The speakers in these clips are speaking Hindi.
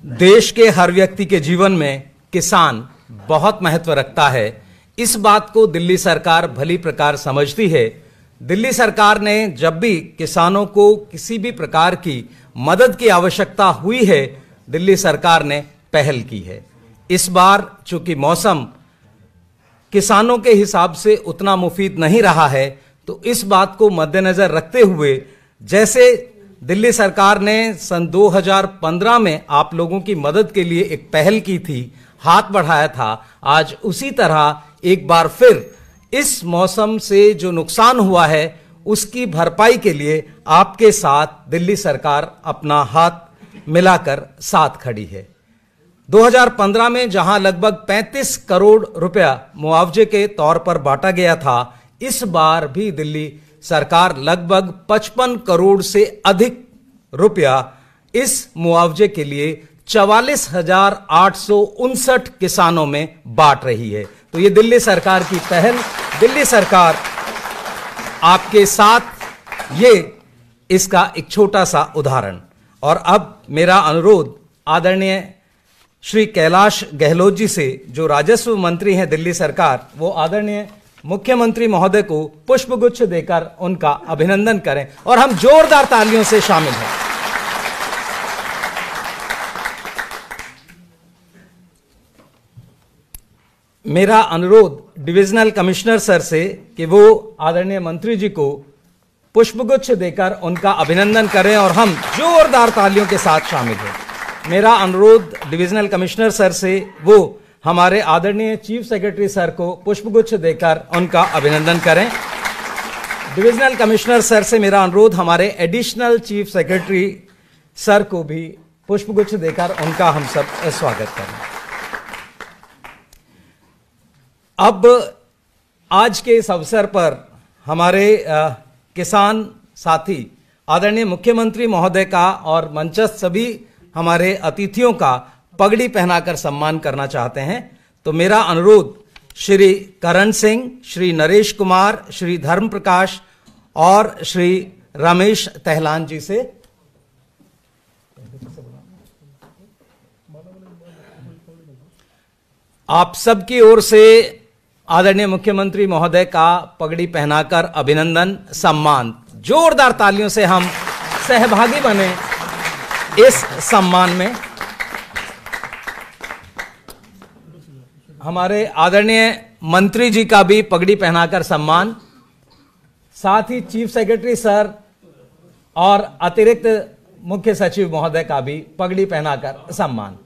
देश के हर व्यक्ति के जीवन में किसान बहुत महत्व रखता है। इस बात को दिल्ली सरकार भली प्रकार समझती है। दिल्ली सरकार ने जब भी किसानों को किसी भी प्रकार की मदद की आवश्यकता हुई है, दिल्ली सरकार ने पहल की है। इस बार चूंकि मौसम किसानों के हिसाब से उतना मुफीद नहीं रहा है, तो इस बात को मद्देनजर रखते हुए जैसे दिल्ली सरकार ने सन 2015 में आप लोगों की मदद के लिए एक पहल की थी, हाथ बढ़ाया था, आज उसी तरह एक बार फिर इस मौसम से जो नुकसान हुआ है उसकी भरपाई के लिए आपके साथ दिल्ली सरकार अपना हाथ मिलाकर साथ खड़ी है। 2015 में जहां लगभग 35 करोड़ रुपया मुआवजे के तौर पर बांटा गया था, इस बार भी दिल्ली सरकार लगभग 55 करोड़ से अधिक रुपया इस मुआवजे के लिए 44,859 किसानों में बांट रही है। तो ये दिल्ली सरकार की पहल, दिल्ली सरकार आपके साथ, ये इसका एक छोटा सा उदाहरण। और अब मेरा अनुरोध आदरणीय श्री कैलाश गहलोत जी से, जो राजस्व मंत्री हैं दिल्ली सरकार, वो आदरणीय मुख्यमंत्री महोदय को पुष्पगुच्छ देकर उनका अभिनंदन करें और हम जोरदार तालियों से शामिल हैं। मेरा अनुरोध डिविजनल कमिश्नर सर से कि वो आदरणीय मंत्री जी को पुष्पगुच्छ देकर उनका अभिनंदन करें और हम जोरदार तालियों के साथ शामिल हैं। मेरा अनुरोध डिविजनल कमिश्नर सर से वो हमारे आदरणीय चीफ सेक्रेटरी सर को पुष्पगुच्छ देकर उनका अभिनंदन करें। डिविजनल कमिश्नर सर से मेरा अनुरोध हमारे एडिशनल चीफ सेक्रेटरी सर को भी पुष्पगुच्छ देकर उनका हम सब स्वागत करें। अब आज के इस अवसर पर हमारे किसान साथी आदरणीय मुख्यमंत्री महोदय का और मंचस्थ सभी हमारे अतिथियों का पगड़ी पहनाकर सम्मान करना चाहते हैं। तो मेरा अनुरोध श्री करण सिंह, श्री नरेश कुमार, श्री धर्म प्रकाश और श्री रमेश तहलान जी से आप सबकी ओर से आदरणीय मुख्यमंत्री महोदय का पगड़ी पहनाकर अभिनंदन, सम्मान, जोरदार तालियों से हम सहभागी बने इस सम्मान में। हमारे आदरणीय मंत्री जी का भी पगड़ी पहनाकर सम्मान, साथ ही चीफ सेक्रेटरी सर और अतिरिक्त मुख्य सचिव महोदय का भी पगड़ी पहनाकर सम्मान।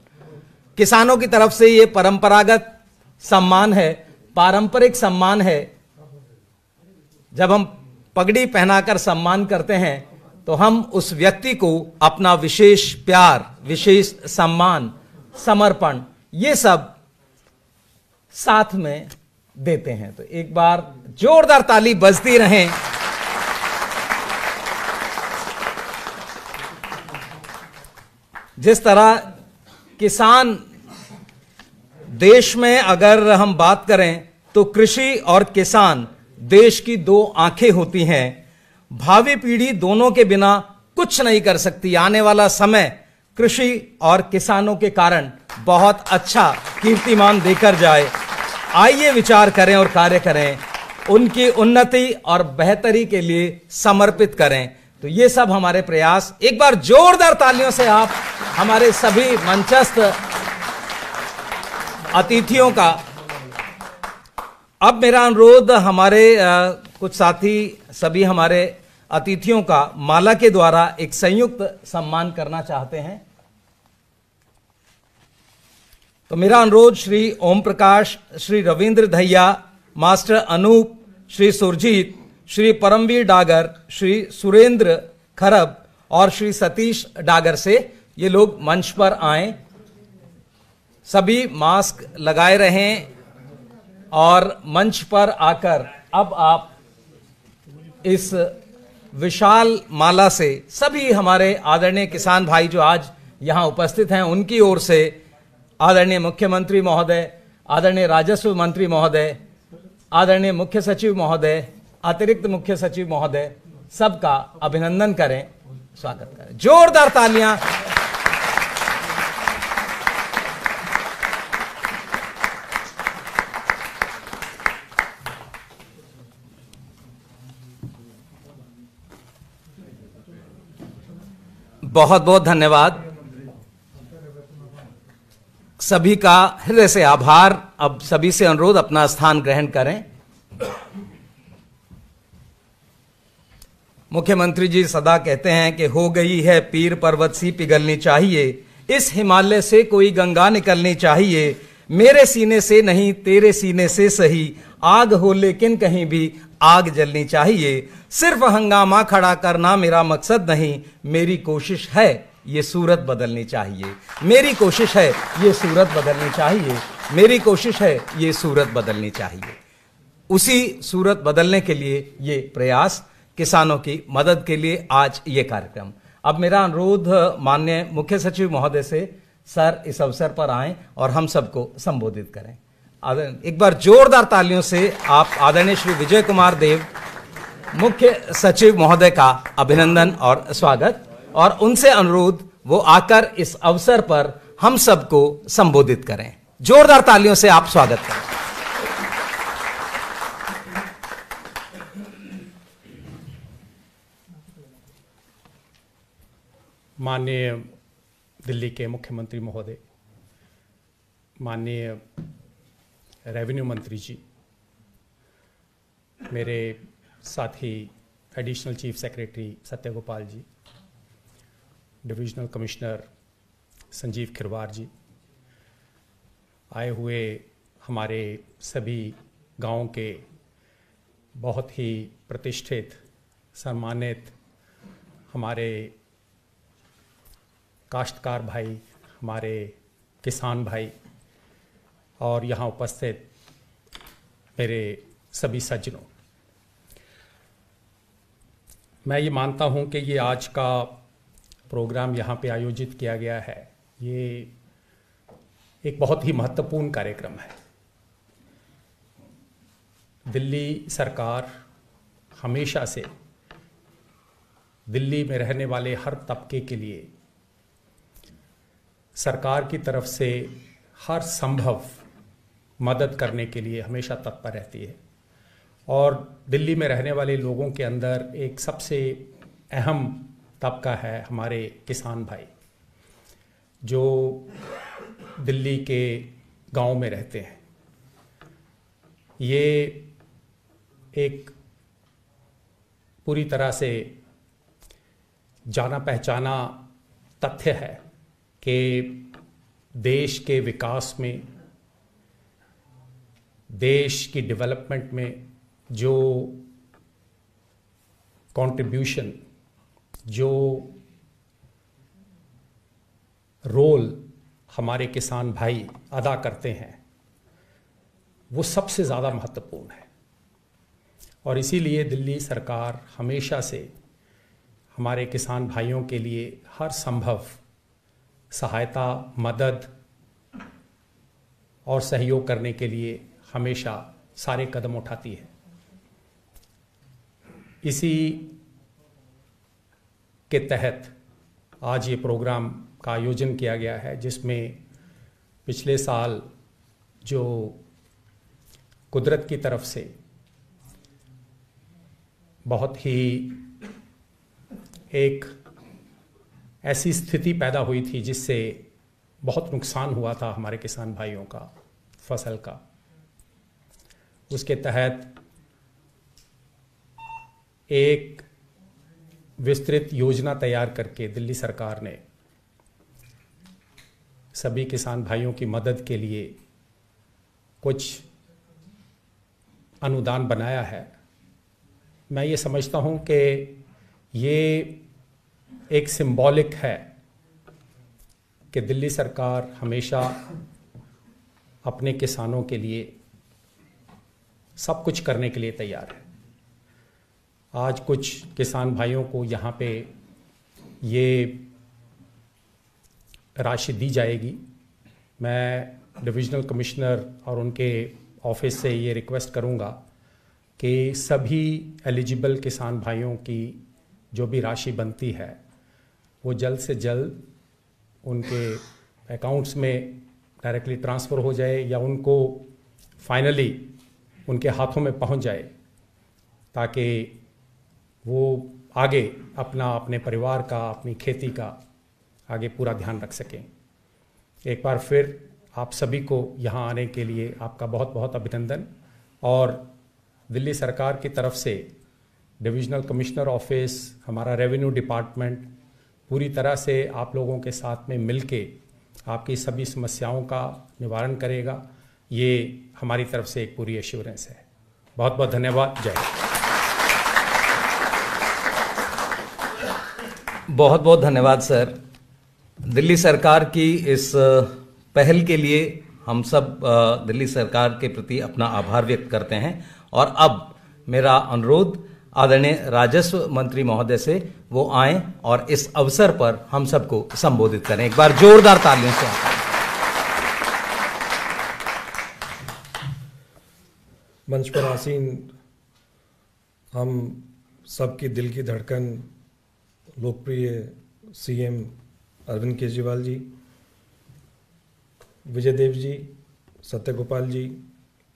किसानों की तरफ से ये परंपरागत सम्मान है, पारंपरिक सम्मान है। जब हम पगड़ी पहनाकर सम्मान करते हैं तो हम उस व्यक्ति को अपना विशेष प्यार, विशेष सम्मान, समर्पण, ये सब साथ में देते हैं। तो एक बार जोरदार ताली बजती रहें। जिस तरह किसान देश में, अगर हम बात करें तो कृषि और किसान देश की दो आंखें होती हैं। भावी पीढ़ी दोनों के बिना कुछ नहीं कर सकती। आने वाला समय कृषि और किसानों के कारण बहुत अच्छा कीर्तिमान देकर जाए। आइए विचार करें और कार्य करें, उनकी उन्नति और बेहतरी के लिए समर्पित करें। तो ये सब हमारे प्रयास। एक बार जोरदार तालियों से आप हमारे सभी मंचस्थ अतिथियों का। अब मेरा अनुरोध हमारे कुछ साथी सभी हमारे अतिथियों का माला के द्वारा एक संयुक्त सम्मान करना चाहते हैं। तो मेरा अनुरोध श्री ओम प्रकाश, श्री रविंद्र धैया, मास्टर अनूप, श्री सुरजीत, श्री परमवीर डागर, श्री सुरेंद्र खरब और श्री सतीश डागर से ये लोग मंच पर आए। सभी मास्क लगाए रहें और मंच पर आकर अब आप इस विशाल माला से सभी हमारे आदरणीय किसान भाई जो आज यहां उपस्थित हैं, उनकी ओर से आदरणीय मुख्यमंत्री महोदय, आदरणीय राजस्व मंत्री महोदय, आदरणीय मुख्य सचिव महोदय, अतिरिक्त मुख्य सचिव महोदय, सबका अभिनंदन करें, स्वागत करें। जोरदार तालियां। बहुत बहुत धन्यवाद। सभी का हृदय से आभार। अब सभी से अनुरोध अपना स्थान ग्रहण करें। मुख्यमंत्री जी सदा कहते हैं कि हो गई है पीर पर्वत सी पिघलनी चाहिए, इस हिमालय से कोई गंगा निकलनी चाहिए, मेरे सीने से नहीं तेरे सीने से सही, आग हो लेकिन कहीं भी आग जलनी चाहिए, सिर्फ हंगामा खड़ा करना मेरा मकसद नहीं, मेरी कोशिश है ये सूरत बदलनी चाहिए, मेरी कोशिश है ये सूरत बदलनी चाहिए, मेरी कोशिश है ये सूरत बदलनी चाहिए। उसी सूरत बदलने के लिए ये प्रयास, किसानों की मदद के लिए आज ये कार्यक्रम। अब मेरा अनुरोध माननीय मुख्य सचिव महोदय से, सर इस अवसर पर आएं और हम सबको संबोधित करें। एक बार जोरदार तालियों से आप आदरणीय श्री विजय कुमार देव मुख्य सचिव महोदय का अभिनंदन और स्वागत, और उनसे अनुरोध वो आकर इस अवसर पर हम सबको संबोधित करें। जोरदार तालियों से आप स्वागत करें। माननीय दिल्ली के मुख्यमंत्री महोदय, माननीय रेवेन्यू मंत्री जी, मेरे साथी एडिशनल चीफ सेक्रेटरी सत्यगोपाल जी, डिविजनल कमिश्नर संजीव खिरवार जी, आए हुए हमारे सभी गांवों के बहुत ही प्रतिष्ठित सम्मानित हमारे काश्तकार भाई, हमारे किसान भाई, और यहाँ उपस्थित मेरे सभी सज्जनों, मैं ये मानता हूँ कि ये आज का प्रोग्राम यहाँ पे आयोजित किया गया है, ये एक बहुत ही महत्वपूर्ण कार्यक्रम है। दिल्ली सरकार हमेशा से दिल्ली में रहने वाले हर तबके के लिए सरकार की तरफ से हर संभव मदद करने के लिए हमेशा तत्पर रहती है, और दिल्ली में रहने वाले लोगों के अंदर एक सबसे अहम तबका है हमारे किसान भाई, जो दिल्ली के गांव में रहते हैं। ये एक पूरी तरह से जाना पहचाना तथ्य है कि देश के विकास में, देश की डेवलपमेंट में जो कंट्रीब्यूशन, जो रोल हमारे किसान भाई अदा करते हैं, वो सबसे ज़्यादा महत्वपूर्ण है। और इसीलिए दिल्ली सरकार हमेशा से हमारे किसान भाइयों के लिए हर संभव सहायता, मदद और सहयोग करने के लिए हमेशा सारे कदम उठाती है। इसी के तहत आज ये प्रोग्राम का आयोजन किया गया है, जिसमें पिछले साल जो कुदरत की तरफ से बहुत ही एक ऐसी स्थिति पैदा हुई थी जिससे बहुत नुकसान हुआ था हमारे किसान भाइयों का, फसल का। उसके तहत एक विस्तृत योजना तैयार करके दिल्ली सरकार ने सभी किसान भाइयों की मदद के लिए कुछ अनुदान बनाया है। मैं ये समझता हूँ कि ये एक सिंबॉलिक है कि दिल्ली सरकार हमेशा अपने किसानों के लिए सब कुछ करने के लिए तैयार है। आज कुछ किसान भाइयों को यहाँ पे ये राशि दी जाएगी। मैं डिविजनल कमिश्नर और उनके ऑफिस से ये रिक्वेस्ट करूँगा कि सभी एलिजिबल किसान भाइयों की जो भी राशि बनती है वो जल्द से जल्द उनके अकाउंट्स में डायरेक्टली ट्रांसफ़र हो जाए, या उनको फाइनली उनके हाथों में पहुंच जाए, ताकि वो आगे अपने परिवार का, अपनी खेती का आगे पूरा ध्यान रख सकें। एक बार फिर आप सभी को यहाँ आने के लिए आपका बहुत बहुत अभिनंदन। और दिल्ली सरकार की तरफ से डिविजनल कमिश्नर ऑफिस, हमारा रेवेन्यू डिपार्टमेंट पूरी तरह से आप लोगों के साथ में मिलके आपकी सभी समस्याओं का निवारण करेगा। ये हमारी तरफ से एक पूरी एश्योरेंस है। बहुत बहुत धन्यवाद। जय हिंद। बहुत बहुत धन्यवाद सर। दिल्ली सरकार की इस पहल के लिए हम सब दिल्ली सरकार के प्रति अपना आभार व्यक्त करते हैं। और अब मेरा अनुरोध आदरणीय राजस्व मंत्री महोदय से वो आएं और इस अवसर पर हम सबको संबोधित करें। एक बार जोरदार तालियों से मंच पर आसीन हम सबकी दिल की धड़कन लोकप्रिय सीएम अरविंद केजरीवाल जी, विजय देव जी, सत्यगोपाल जी,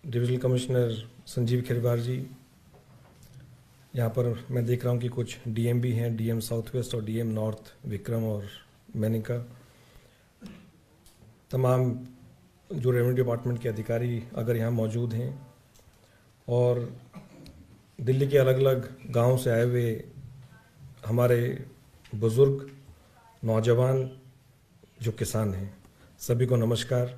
डिविजनल कमिश्नर संजीव खिरवार जी, यहाँ पर मैं देख रहा हूँ कि कुछ डीएम भी हैं, डीएम साउथ वेस्ट और डीएम नॉर्थ विक्रम और मेनिका, तमाम जो रेवेन्यू डिपार्टमेंट के अधिकारी अगर यहाँ मौजूद हैं, और दिल्ली के अलग अलग गांवों से आए हुए हमारे बुज़ुर्ग, नौजवान जो किसान हैं, सभी को नमस्कार।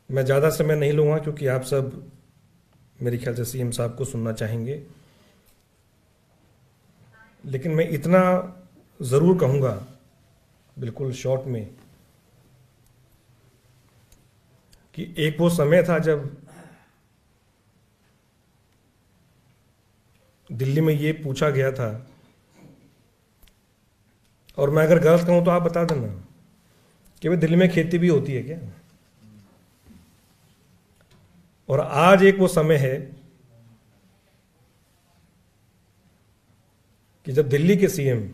मैं ज़्यादा समय नहीं लूँगा क्योंकि आप सब मेरे ख्याल से सीएम साहब को सुनना चाहेंगे, लेकिन मैं इतना ज़रूर कहूँगा बिल्कुल शॉर्ट में कि एक वो समय था जब दिल्ली में ये पूछा गया था, और मैं अगर गलत कहूँ तो आप बता देना कि भाई दिल्ली में खेती भी होती है क्या। और आज एक वो समय है कि जब दिल्ली के सीएम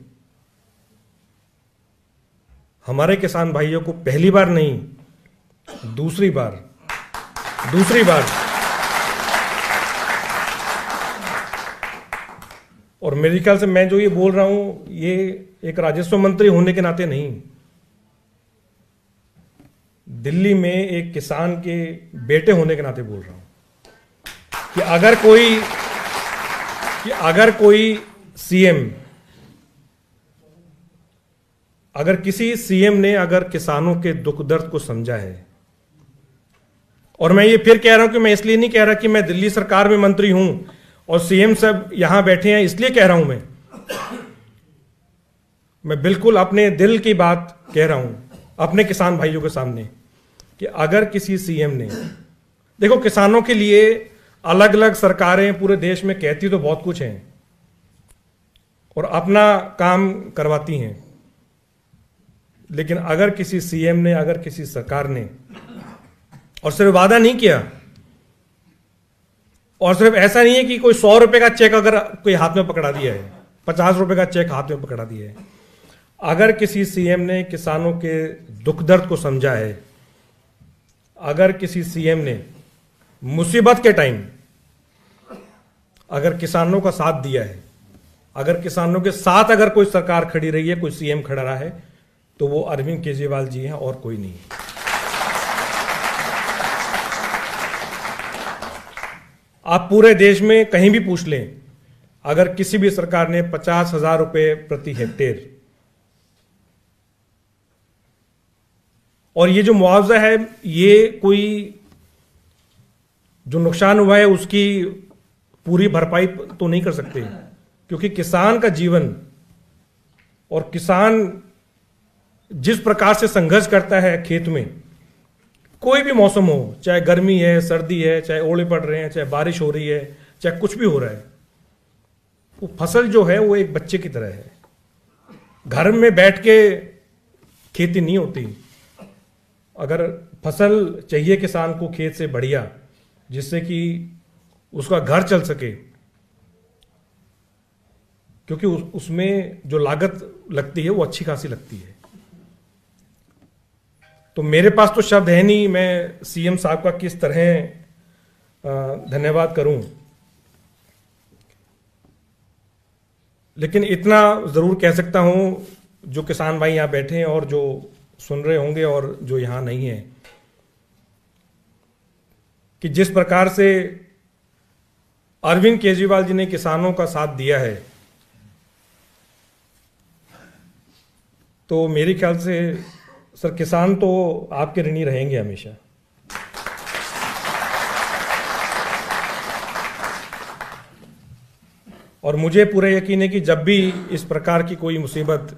हमारे किसान भाइयों को पहली बार नहीं, दूसरी बार और मेरे ख्याल से मैं जो ये बोल रहा हूं ये एक राजस्व मंत्री होने के नाते नहीं, दिल्ली में एक किसान के बेटे होने के नाते बोल रहा हूं कि अगर कोई सीएम, अगर किसी सीएम ने अगर किसानों के दुख दर्द को समझा है, और मैं ये फिर कह रहा हूं कि मैं इसलिए नहीं कह रहा कि मैं दिल्ली सरकार में मंत्री हूं और सीएम सब यहां बैठे हैं इसलिए कह रहा हूं, मैं बिल्कुल अपने दिल की बात कह रहा हूं अपने किसान भाइयों के सामने कि अगर किसी सीएम ने, देखो किसानों के लिए अलग अलग सरकारें पूरे देश में कहती तो बहुत कुछ हैं और अपना काम करवाती हैं, लेकिन अगर किसी सीएम ने, अगर किसी सरकार ने, और सिर्फ वादा नहीं किया, और सिर्फ ऐसा नहीं है कि कोई 100 रुपए का चेक अगर कोई हाथ में पकड़ा दिया है, 50 रुपए का चेक हाथ में पकड़ा दिया है, अगर किसी सीएम ने किसानों के दुख दर्द को समझा है, अगर किसी सीएम ने मुसीबत के टाइम अगर किसानों का साथ दिया है, अगर किसानों के साथ अगर कोई सरकार खड़ी रही है, कोई सीएम खड़ा रहा है, तो वो अरविंद केजरीवाल जी हैं और कोई नहीं। आप पूरे देश में कहीं भी पूछ लें, अगर किसी भी सरकार ने 50,000 रुपए प्रति हेक्टेयर, और ये जो मुआवजा है ये कोई जो नुकसान हुआ है उसकी पूरी भरपाई तो नहीं कर सकते, क्योंकि किसान का जीवन और किसान जिस प्रकार से संघर्ष करता है खेत में, कोई भी मौसम हो, चाहे गर्मी है, सर्दी है, चाहे ओले पड़ रहे हैं, चाहे बारिश हो रही है, चाहे कुछ भी हो रहा है, वो फसल जो है वो एक बच्चे की तरह है। घर में बैठ के खेती नहीं होती। अगर फसल चाहिए किसान को खेत से बढ़िया, जिससे कि उसका घर चल सके, क्योंकि उसमें जो लागत लगती है वो अच्छी खासी लगती है। तो मेरे पास तो शब्द है नहीं, मैं सीएम साहब का किस तरह धन्यवाद करूं। लेकिन इतना ज़रूर कह सकता हूँ, जो किसान भाई यहाँ बैठे हैं और जो सुन रहे होंगे और जो यहाँ नहीं हैं, कि जिस प्रकार से अरविंद केजरीवाल जी ने किसानों का साथ दिया है, तो मेरे ख्याल से सर किसान तो आपके ऋणी रहेंगे हमेशा। और मुझे पूरा यकीन है कि जब भी इस प्रकार की कोई मुसीबत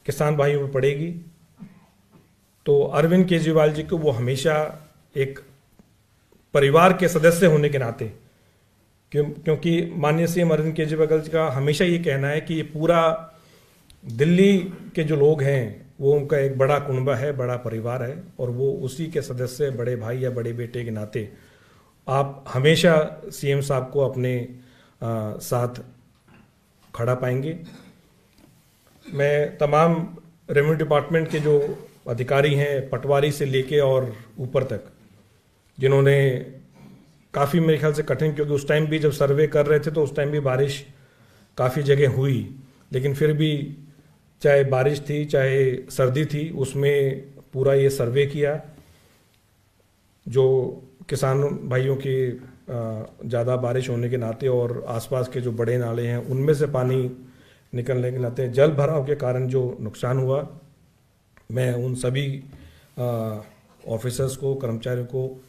किसान भाइयों पर पड़ेगी, तो अरविंद केजरीवाल जी को वो हमेशा एक परिवार के सदस्य होने के नाते, क्योंकि माननीय सीएम अरविंद केजरीवाल जी का हमेशा ये कहना है कि ये पूरा दिल्ली के जो लोग हैं वो उनका एक बड़ा कुनबा है, बड़ा परिवार है, और वो उसी के सदस्य, बड़े भाई या बड़े बेटे के नाते आप हमेशा सीएम साहब को अपने साथ खड़ा पाएंगे। मैं तमाम रेवेन्यू डिपार्टमेंट के जो अधिकारी हैं, पटवारी से लेके और ऊपर तक, जिन्होंने काफ़ी मेरे ख्याल से कठिन, क्योंकि उस टाइम भी जब सर्वे कर रहे थे तो उस टाइम भी बारिश काफ़ी जगह हुई, लेकिन फिर भी चाहे बारिश थी चाहे सर्दी थी, उसमें पूरा ये सर्वे किया। जो किसान भाइयों की ज़्यादा बारिश होने के नाते और आसपास के जो बड़े नाले हैं उनमें से पानी निकलने के नाते जल भराव के कारण जो नुकसान हुआ, मैं उन सभी ऑफिसर्स को, कर्मचारियों को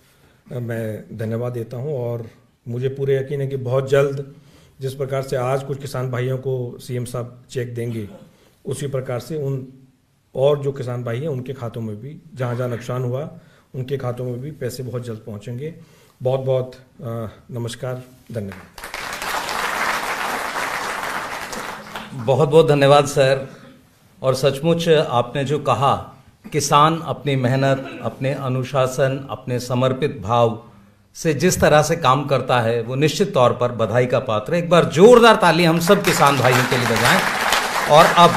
मैं धन्यवाद देता हूं। और मुझे पूरे यकीन है कि बहुत जल्द जिस प्रकार से आज कुछ किसान भाइयों को सीएम साहब चेक देंगे, उसी प्रकार से उन और जो किसान भाई हैं उनके खातों में भी, जहाँ जहाँ नुकसान हुआ उनके खातों में भी पैसे बहुत जल्द पहुँचेंगे। बहुत बहुत नमस्कार, धन्यवाद। बहुत बहुत धन्यवाद सर। और सचमुच आपने जो कहा, किसान अपनी मेहनत, अपने अनुशासन, अपने समर्पित भाव से जिस तरह से काम करता है, वो निश्चित तौर पर बधाई का पात्र है। एक बार जोरदार ताली हम सब किसान भाइयों के लिए बजाएं। और अब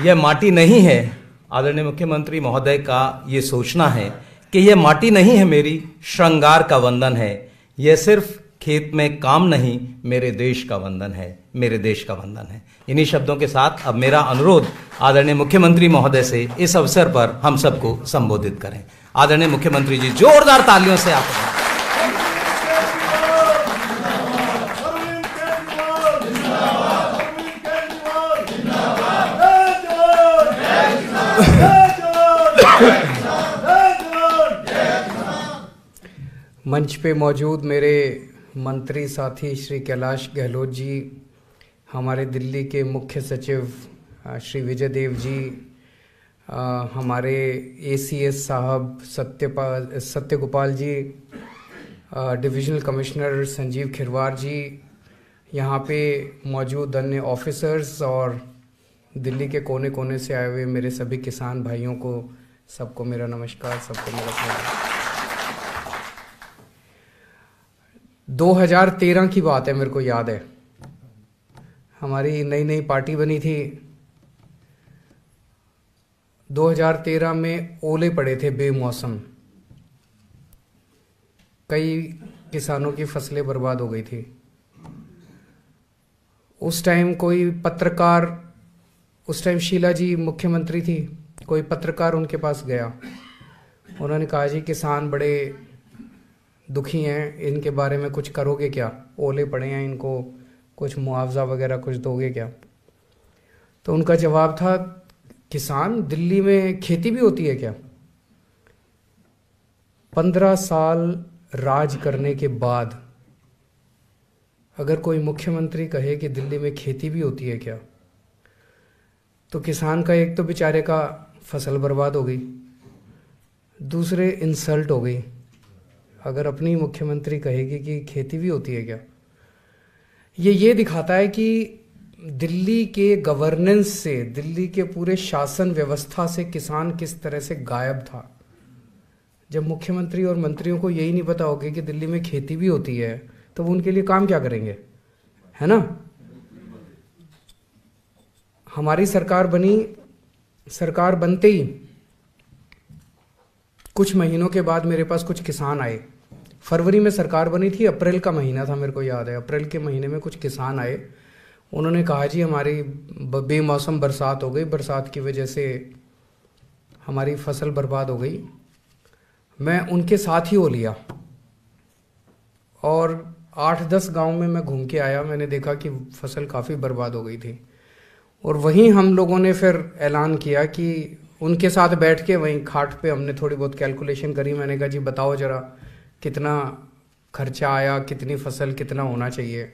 यह माटी नहीं है, आदरणीय मुख्यमंत्री महोदय का ये सोचना है कि यह माटी नहीं है मेरी, श्रृंगार का वंदन है। यह सिर्फ खेत में काम नहीं, मेरे देश का वंदन है, मेरे देश का वंदन है। इन्हीं शब्दों के साथ अब मेरा अनुरोध आदरणीय मुख्यमंत्री महोदय से इस अवसर पर हम सबको संबोधित करें। आदरणीय मुख्यमंत्री जी, जोरदार तालियों से आप मंच पे मौजूद मेरे मंत्री साथी श्री कैलाश गहलोत जी, हमारे दिल्ली के मुख्य सचिव श्री विजय देव जी, हमारे एसीएस साहब सत्यगोपाल जी, डिविजनल कमिश्नर संजीव खिरवार जी, यहाँ पे मौजूद अन्य ऑफिसर्स और दिल्ली के कोने कोने से आए हुए मेरे सभी किसान भाइयों को, सबको मेरा नमस्कार, सबको मेरा सलाम। 2013 की बात है, मेरे को याद है, हमारी नई नई पार्टी बनी थी। 2013 में ओले पड़े थे बेमौसम, कई किसानों की फसलें बर्बाद हो गई थी। उस टाइम कोई पत्रकार, उस टाइम शीला जी मुख्यमंत्री थी, कोई पत्रकार उनके पास गया, उन्होंने कहा जी किसान बड़े दुखी हैं, इनके बारे में कुछ करोगे क्या? ओले पड़े हैं, इनको कुछ मुआवजा वगैरह कुछ दोगे क्या? तो उनका जवाब था, किसान, दिल्ली में खेती भी होती है क्या? 15 साल राज करने के बाद अगर कोई मुख्यमंत्री कहे कि दिल्ली में खेती भी होती है क्या, तो किसान का एक तो बेचारे का फसल बर्बाद हो गई, दूसरे इंसल्ट हो गई। अगर अपनी मुख्यमंत्री कहेगी कि खेती भी होती है क्या, ये दिखाता है कि दिल्ली के गवर्नेंस से, दिल्ली के पूरे शासन व्यवस्था से किसान किस तरह से गायब था। जब मुख्यमंत्री और मंत्रियों को यही नहीं पता होगा कि दिल्ली में खेती भी होती है, तो वो उनके लिए काम क्या करेंगे, है ना? हमारी सरकार बनी, सरकार बनते ही कुछ महीनों के बाद मेरे पास कुछ किसान आए। फरवरी में सरकार बनी थी, अप्रैल का महीना था, मेरे को याद है, अप्रैल के महीने में कुछ किसान आए। उन्होंने कहा जी हमारी बेमौसम बरसात हो गई, बरसात की वजह से हमारी फसल बर्बाद हो गई। मैं उनके साथ ही हो लिया और 8-10 गांव में मैं घूम के आया। मैंने देखा कि फसल काफ़ी बर्बाद हो गई थी और वहीं हम लोगों ने फिर ऐलान किया कि उनके साथ बैठ के वहीं खाट पे हमने थोड़ी बहुत कैलकुलेशन करी। मैंने कहा जी बताओ ज़रा कितना खर्चा आया, कितनी फसल, कितना होना चाहिए।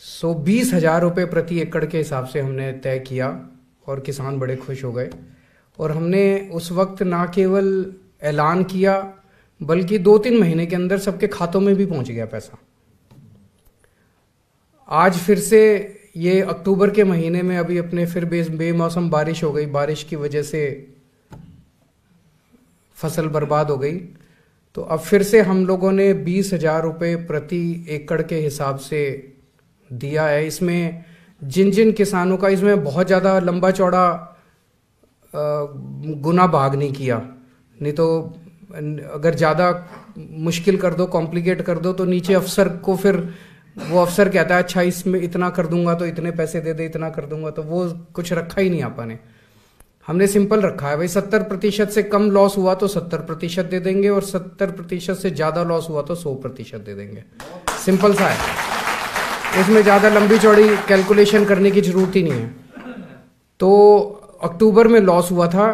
20,000 रुपये प्रति एकड़ के हिसाब से हमने तय किया और किसान बड़े खुश हो गए। और हमने उस वक्त ना केवल ऐलान किया बल्कि 2-3 महीने के अंदर सबके खातों में भी पहुंच गया पैसा। आज फिर से ये अक्टूबर के महीने में अभी अपने फिर बेमौसम बारिश हो गई, बारिश की वजह से फसल बर्बाद हो गई। तो अब फिर से हम लोगों ने 20,000 रुपये प्रति एकड़ के हिसाब से दिया है। इसमें जिन जिन किसानों का, इसमें बहुत ज़्यादा लंबा चौड़ा गुना भाग नहीं किया, नहीं तो अगर ज़्यादा मुश्किल कर दो, कॉम्प्लिकेट कर दो तो नीचे अफसर को फिर वो अफसर कहता है अच्छा इसमें इतना कर दूंगा तो इतने पैसे दे दे, इतना कर दूंगा, तो वो कुछ रखा ही नहीं आपा ने। हमने सिंपल रखा है भाई 70% से कम लॉस हुआ तो 70% दे देंगे और 70% से ज़्यादा लॉस हुआ तो 100% दे देंगे। सिंपल सा है, इसमें ज़्यादा लंबी चौड़ी कैलकुलेशन करने की ज़रूरत ही नहीं है। तो अक्टूबर में लॉस हुआ था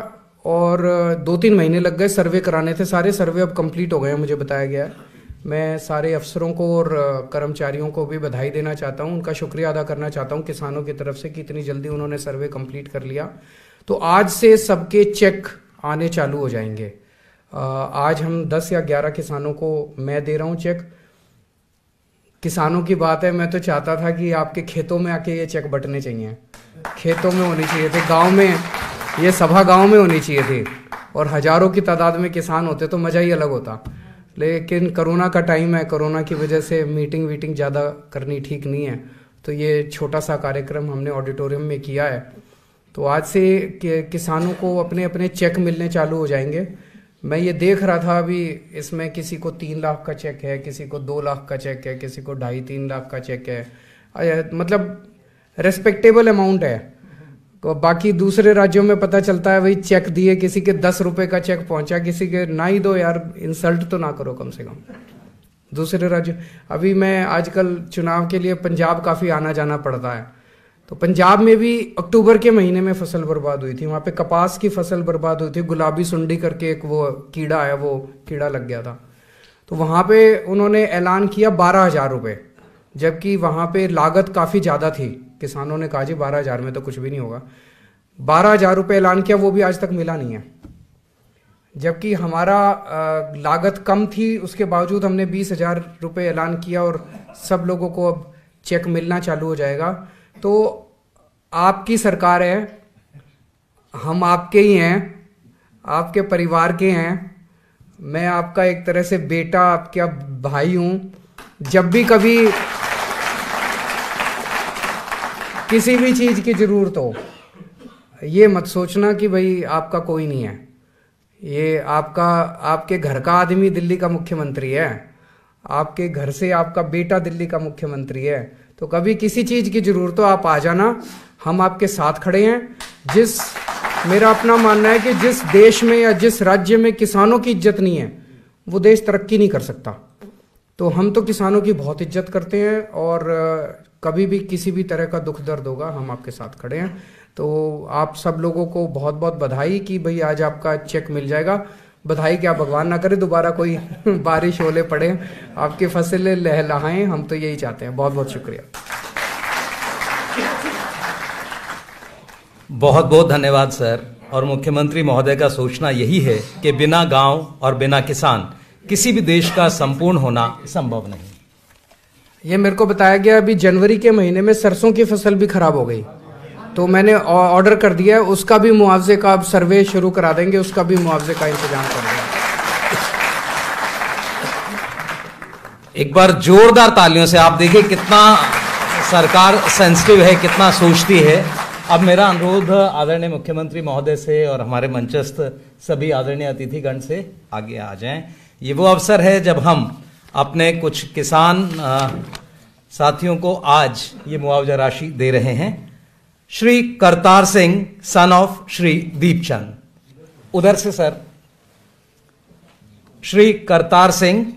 और 2-3 महीने लग गए सर्वे कराने थे। सारे सर्वे अब कंप्लीट हो गए हैं, मुझे बताया गया है। मैं सारे अफसरों को और कर्मचारियों को भी बधाई देना चाहता हूं, उनका शुक्रिया अदा करना चाहता हूं किसानों की तरफ से कि इतनी जल्दी उन्होंने सर्वे कंप्लीट कर लिया। तो आज से सबके चेक आने चालू हो जाएंगे। आज हम 10 या 11 किसानों को मैं दे रहा हूं चेक। किसानों की बात है, मैं तो चाहता था कि आपके खेतों में आके ये चेक बंटने चाहिए, खेतों में होने चाहिए थे, गांव में, ये सभा गांव में होनी चाहिए थी और हजारों की तादाद में किसान होते तो मज़ा ही अलग होता। लेकिन कोरोना का टाइम है, कोरोना की वजह से मीटिंग ज़्यादा करनी ठीक नहीं है, तो ये छोटा सा कार्यक्रम हमने ऑडिटोरियम में किया है। तो आज से किसानों को अपने अपने चेक मिलने चालू हो जाएंगे। मैं ये देख रहा था अभी, इसमें किसी को 3 लाख का चेक है, किसी को 2 लाख का चेक है, किसी को 2.5-3 लाख का चेक है, मतलब रेस्पेक्टेबल अमाउंट है। तो बाकी दूसरे राज्यों में पता चलता है भाई चेक दिए, किसी के 10 रुपए का चेक पहुंचा, किसी के ना ही दो यार, इंसल्ट तो ना करो कम से कम दूसरे राज्य। अभी मैं आजकल चुनाव के लिए पंजाब काफ़ी आना जाना पड़ता है, तो पंजाब में भी अक्टूबर के महीने में फसल बर्बाद हुई थी। वहाँ पे कपास की फसल बर्बाद हुई थी, गुलाबी सुंडी करके एक वो कीड़ा है, वो कीड़ा लग गया था। तो वहाँ पे उन्होंने ऐलान किया 12,000 रुपये, जबकि वहाँ पे लागत काफ़ी ज़्यादा थी। किसानों ने कहा जी 12,000 में तो कुछ भी नहीं होगा। 12,000 रुपये ऐलान किया, वो भी आज तक मिला नहीं है, जबकि हमारा लागत कम थी। उसके बावजूद हमने 20,000 रुपये ऐलान किया और सब लोगों को अब चेक मिलना चालू हो जाएगा। तो आपकी सरकार है, हम आपके ही हैं, आपके परिवार के हैं, मैं आपका एक तरह से बेटा, आपका भाई हूं। जब भी कभी किसी भी चीज की जरूरत हो, ये मत सोचना कि भाई आपका कोई नहीं है, ये आपके घर का आदमी दिल्ली का मुख्यमंत्री है, आपके घर से आपका बेटा दिल्ली का मुख्यमंत्री है। तो कभी किसी चीज की जरूरत हो आप आ जाना, हम आपके साथ खड़े हैं। मेरा अपना मानना है कि जिस देश में या जिस राज्य में किसानों की इज्जत नहीं है वो देश तरक्की नहीं कर सकता। तो हम तो किसानों की बहुत इज्जत करते हैं और कभी भी किसी भी तरह का दुख दर्द होगा हम आपके साथ खड़े हैं। तो आप सब लोगों को बहुत बहुत बधाई कि भाई आज आपका चेक मिल जाएगा। बधाई क्या, भगवान ना करे दोबारा कोई बारिश ओले पड़े, आपकी फसलें लहलहाएं, हम तो यही चाहते हैं। बहुत बहुत शुक्रिया। बहुत बहुत धन्यवाद सर। और मुख्यमंत्री महोदय का सोचना यही है कि बिना गांव और बिना किसान किसी भी देश का संपूर्ण होना संभव नहीं। ये मेरे को बताया गया अभी जनवरी के महीने में सरसों की फसल भी खराब हो गई, तो मैंने ऑर्डर कर दिया है, उसका भी मुआवजे का अब सर्वे शुरू करा देंगे, उसका भी मुआवजे का इंतजाम कर देंगे। एक बार जोरदार तालियों से आप देखिए कितना सरकार सेंसिटिव है, कितना सोचती है। अब मेरा अनुरोध आदरणीय मुख्यमंत्री महोदय से और हमारे मंचस्थ सभी आदरणीय अतिथिगण से आगे आ जाएं। ये वो अवसर है जब हम अपने कुछ किसान साथियों को आज ये मुआवजा राशि दे रहे हैं। श्री करतार सिंह सन ऑफ श्री दीपचंद, उधर से sir, Shri Kartar Singh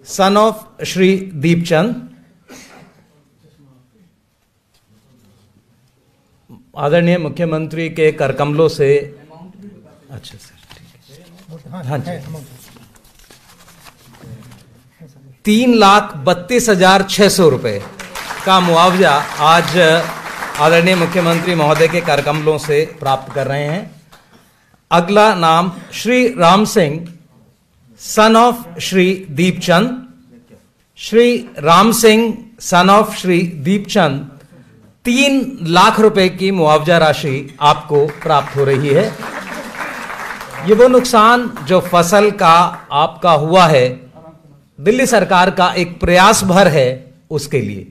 son of Shri Deepchand, आदरणीय मुख्यमंत्री के करकमलों से, अच्छा सर ठीक है, हाँ जी, 3,32,600 रुपए का मुआवजा आज आदरणीय मुख्यमंत्री महोदय के करकमलों से प्राप्त कर रहे हैं। अगला नाम Shri Ram Singh son of Shri Deepchand. Shri Ram Singh son of Shri Deepchand, 3 lakh रुपए की मुआवजा राशि आपको प्राप्त हो रही है। ये वो नुकसान जो फसल का आपका हुआ है, दिल्ली सरकार का एक प्रयास भर है उसके लिए।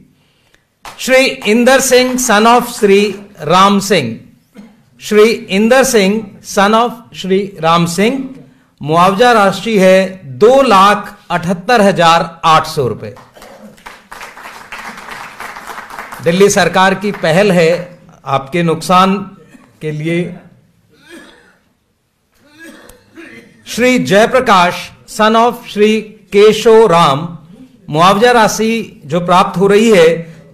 Shri Inder Singh son of Shri Ram Singh, Shri Inder Singh son of Shri Ram Singh, मुआवजा राशि है 2,78,800 रुपए। दिल्ली सरकार की पहल है आपके नुकसान के लिए। श्री जयप्रकाश सन ऑफ श्री केशव राम, मुआवजा राशि जो प्राप्त हो रही है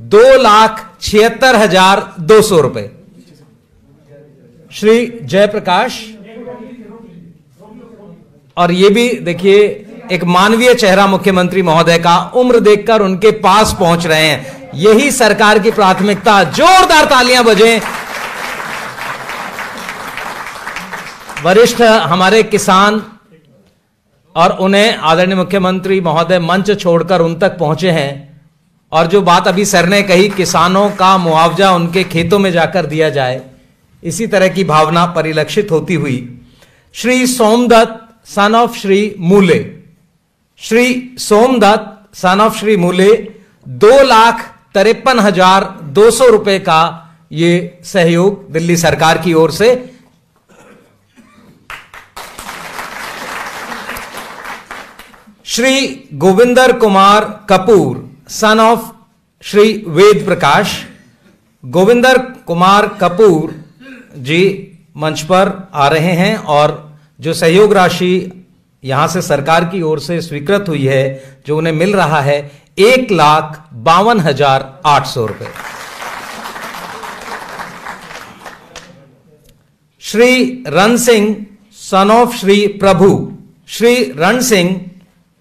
2,76,200 रुपए। श्री जयप्रकाश, और ये भी देखिए एक मानवीय चेहरा मुख्यमंत्री महोदय का, उम्र देखकर उनके पास पहुंच रहे हैं, यही सरकार की प्राथमिकता। जोरदार तालियां बजें। वरिष्ठ हमारे किसान, और उन्हें आदरणीय मुख्यमंत्री महोदय मंच छोड़कर उन तक पहुंचे हैं, और जो बात अभी सर ने कही, किसानों का मुआवजा उनके खेतों में जाकर दिया जाए, इसी तरह की भावना परिलक्षित होती हुई श्री सोमदत्त सन ऑफ श्री मूले, श्री सोमदत्त सन ऑफ श्री मूले, 2,53,200 रुपए का ये सहयोग दिल्ली सरकार की ओर से। श्री गोविंदर कुमार कपूर सन ऑफ श्री वेद प्रकाश, गोविंदर कुमार कपूर जी मंच पर आ रहे हैं, और जो सहयोग राशि यहां से सरकार की ओर से स्वीकृत हुई है, जो उन्हें मिल रहा है 1,52,800 रुपए। श्री रण Singh son of Shri Prabhu, Shri Rann Singh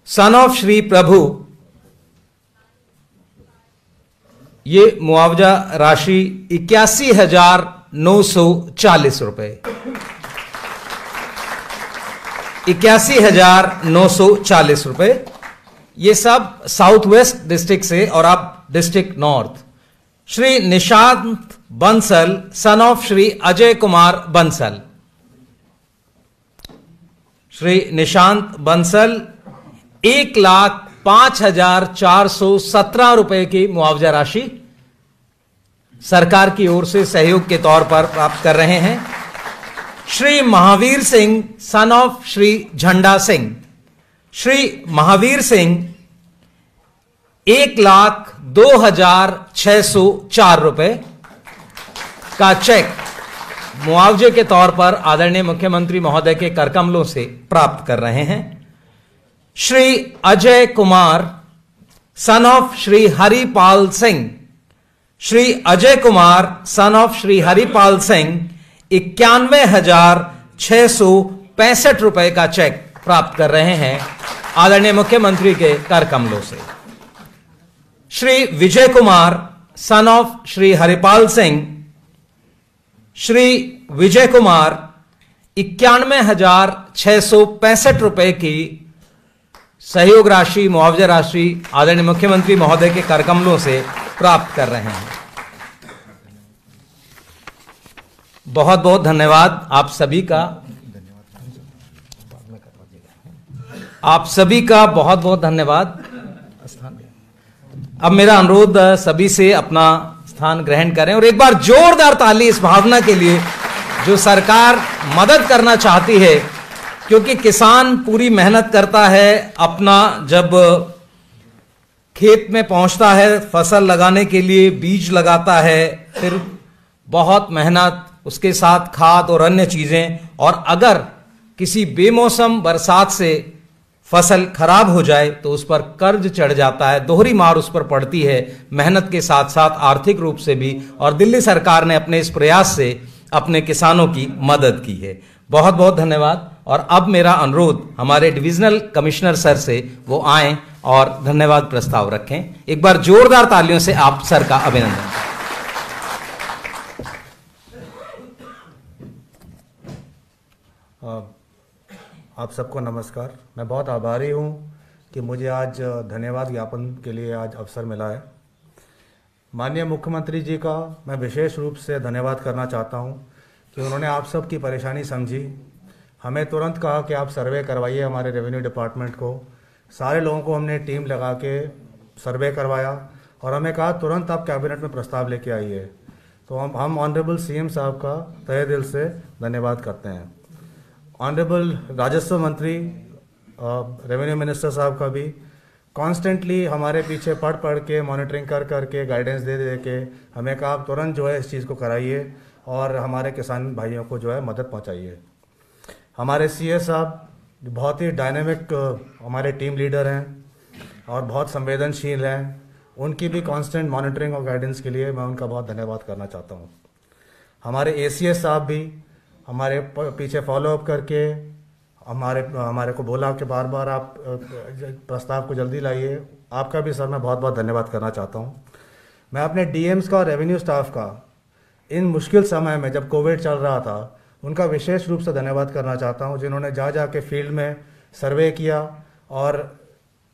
son of Shri प्रभु, ये मुआवजा राशि 81,940 रुपए, 81,940 रुपए। ये सब साउथ वेस्ट डिस्ट्रिक्ट से, और आप district north. Shri Nishant Bansal son of Shri Ajay Kumar Bansal, Shri Nishant Bansal, 1,05,417 रुपए की मुआवजा राशि सरकार की ओर से सहयोग के तौर पर प्राप्त कर रहे हैं। श्री महावीर सिंह सन ऑफ श्री झंडा सिंह, श्री महावीर सिंह, 1,02,604 रुपए का चेक मुआवजे के तौर पर आदरणीय मुख्यमंत्री महोदय के करकमलों से प्राप्त कर रहे हैं। Shri Ajay Kumar son of Shri Haripal Singh, Shri Ajay Kumar son of Shri Haripal Singh, 91,665 रुपए का चेक प्राप्त कर रहे हैं आदरणीय मुख्यमंत्री के करकमलों से। श्री विजय कुमार सन ऑफ श्री हरिपाल सिंह, श्री विजय कुमार, 91,665 रुपए की सहयोग राशि, मुआवजा राशि आदरणीय मुख्यमंत्री महोदय के करकमलों से प्राप्त कर रहे हैं। बहुत बहुत धन्यवाद आप सभी का, आप सभी का बहुत बहुत धन्यवाद। अब मेरा अनुरोध सभी से अपना स्थान ग्रहण करें, और एक बार जोरदार ताली इस भावना के लिए जो सरकार मदद करना चाहती है क्योंकि किसान पूरी मेहनत करता है, अपना जब खेत में पहुंचता है फसल लगाने के लिए बीज लगाता है, फिर बहुत मेहनत, उसके साथ खाद और अन्य चीजें, और अगर किसी बेमौसम बरसात से फसल खराब हो जाए तो उस पर कर्ज चढ़ जाता है, दोहरी मार उस पर पड़ती है, मेहनत के साथ साथ आर्थिक रूप से भी। और दिल्ली सरकार ने अपने इस प्रयास से अपने किसानों की मदद की है। बहुत बहुत धन्यवाद। और अब मेरा अनुरोध हमारे डिविजनल कमिश्नर सर से वो आएं और धन्यवाद प्रस्ताव रखें। एक बार जोरदार तालियों से आप सर का अभिनंदन। आप सबको नमस्कार। मैं बहुत आभारी हूं कि मुझे आज धन्यवाद ज्ञापन के लिए आज अवसर मिला है। माननीय मुख्यमंत्री जी का मैं विशेष रूप से धन्यवाद करना चाहता हूं कि उन्होंने आप सब की परेशानी समझी, हमें तुरंत कहा कि आप सर्वे करवाइए हमारे रेवेन्यू डिपार्टमेंट को। सारे लोगों को हमने टीम लगा के सर्वे करवाया और हमें कहा तुरंत आप कैबिनेट में प्रस्ताव लेके आइए। तो हम ऑनरेबल सीएम साहब का तहे दिल से धन्यवाद करते हैं। ऑनरेबल राजस्व मंत्री रेवेन्यू मिनिस्टर साहब का भी कॉन्स्टेंटली हमारे पीछे पढ़ के मॉनिटरिंग कर के गाइडेंस दे के हमें कहा आप तुरंत जो है इस चीज़ को कराइए और हमारे किसान भाइयों को जो है मदद पहुंचाइए। हमारे सीए साहब बहुत ही डायनेमिक हमारे टीम लीडर हैं और बहुत संवेदनशील हैं, उनकी भी कांस्टेंट मॉनिटरिंग और गाइडेंस के लिए मैं उनका बहुत धन्यवाद करना चाहता हूं। हमारे एसीएस साहब भी हमारे पीछे फॉलोअप करके हमारे को बोला कि बार बार आप प्रस्ताव को जल्दी लाइए। आपका भी सर मैं बहुत बहुत धन्यवाद करना चाहता हूं। मैं अपने डीएम्स का और रेवेन्यू स्टाफ का इन मुश्किल समय में जब कोविड चल रहा था उनका विशेष रूप से धन्यवाद करना चाहता हूं, जिन्होंने जा के फील्ड में सर्वे किया और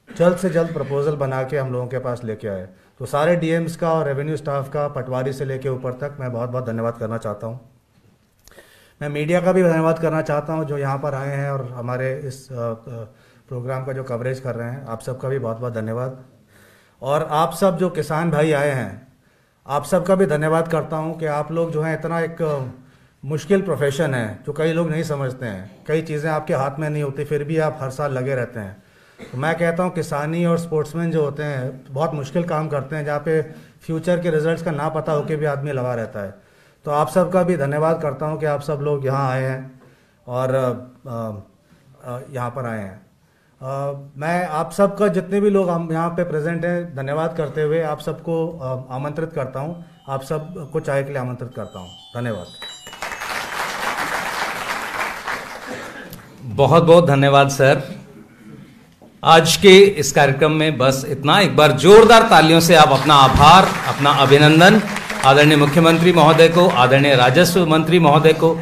जल्द से जल्द प्रपोजल बना के हम लोगों के पास लेके आए। तो सारे डीएम्स का और रेवेन्यू स्टाफ का पटवारी से लेके ऊपर तक मैं बहुत बहुत धन्यवाद करना चाहता हूं। मैं मीडिया का भी धन्यवाद करना चाहता हूं जो यहाँ पर आए हैं और हमारे इस प्रोग्राम का जो कवरेज कर रहे हैं। आप सबका भी बहुत बहुत धन्यवाद। और आप सब जो किसान भाई आए हैं, आप सबका भी धन्यवाद करता हूं कि आप लोग जो है इतना एक मुश्किल प्रोफेशन है जो कई लोग नहीं समझते हैं, कई चीज़ें आपके हाथ में नहीं होती फिर भी आप हर साल लगे रहते हैं। तो मैं कहता हूं किसानी और स्पोर्ट्समैन जो होते हैं बहुत मुश्किल काम करते हैं, जहाँ पे फ्यूचर के रिजल्ट्स का ना पता होकर भी आदमी लगा रहता है। तो आप सबका भी धन्यवाद करता हूं कि आप सब लोग यहाँ आए हैं और यहाँ पर आए हैं। मैं आप सबका जितने भी लोग हम यहाँ पे प्रेजेंट हैं धन्यवाद करते हुए आप सबको आमंत्रित करता हूँ, आप सब को चाय के लिए आमंत्रित करता हूँ। धन्यवाद। बहुत बहुत धन्यवाद सर। आज के इस कार्यक्रम में बस इतना। एक बार जोरदार तालियों से आप अपना आभार, अपना अभिनंदन आदरणीय मुख्यमंत्री महोदय को, आदरणीय राजस्व मंत्री महोदय को